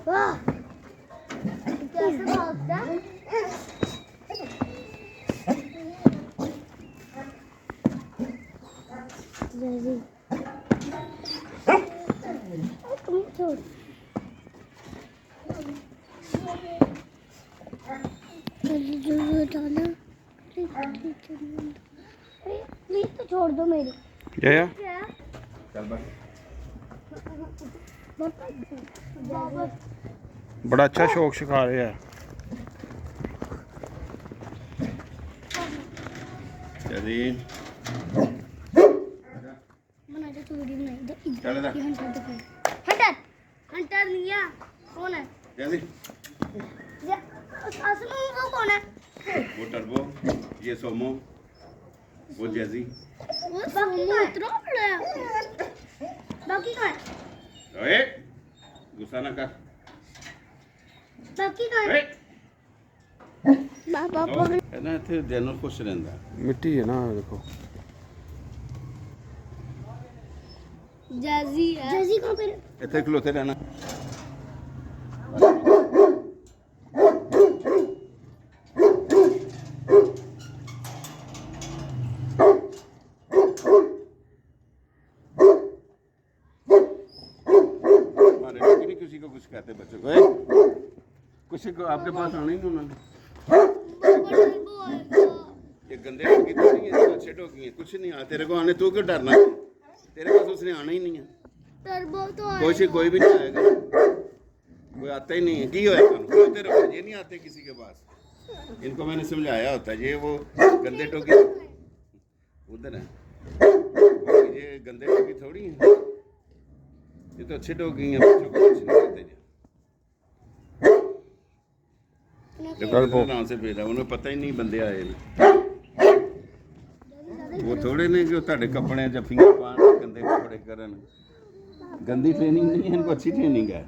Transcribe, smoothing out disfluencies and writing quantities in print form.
वाह कैसे भागता जल्दी तुम छोड़ जल्दी डालो प्लीज तो छोड़ दो मेरी जया चल बस बड़ा अच्छा शौक सिखा रहे हैं। जल्दी मना जो तू वीडियो बनाई चल इधर हंटर हंटर लिया कौन है जल्दी असल में वो कौन है वो टर्बो ये सोमो वो जैजी वो सोमो इतना बड़ा है बाकी कौन है ओए गुस्सा ना कर बाकी कौन है ओए बाबा है ना इतने जानवर खुश रहता मिट्टी है ना देखो। जैजी है जैजी कौन पे इतने खलोते रहना हमारे लोग नहीं किसी को कुछ कहते बच्चों को कुछ को आपके पास आना ही नहीं उन्होंने ये गंदे टोकी तो नहीं है अच्छे टोकी है कुछ नहीं आ तेरे को आने तू क्यों डरना तेरे पास उसने आना ही नहीं है टर्बो तो कोई भी नहीं आएगा कोई आता ही नहीं है की होया तेरे को ये नहीं आते किसी के पास इनको मैंने समझाया होता है ये वो गंदे टोकी उधर है ये गंदे टोकी थोड़ी है ये तो अच्छे टोकी हैं बच्चों को कुछ नहीं कहते देखो नाम से भेजा उन्हें पता ही नहीं बंदे आए ने वो थोड़े ने कि ਤੁਹਾਡੇ ਕੱਪੜੇ ਜੱਫੀਆਂ ਪਾਣ ਗੰਦੇ ਕੱਪੜੇ ਕਰਨ गंदी ट्रेनिंग नहीं है इनको अच्छी ट्रेनिंग है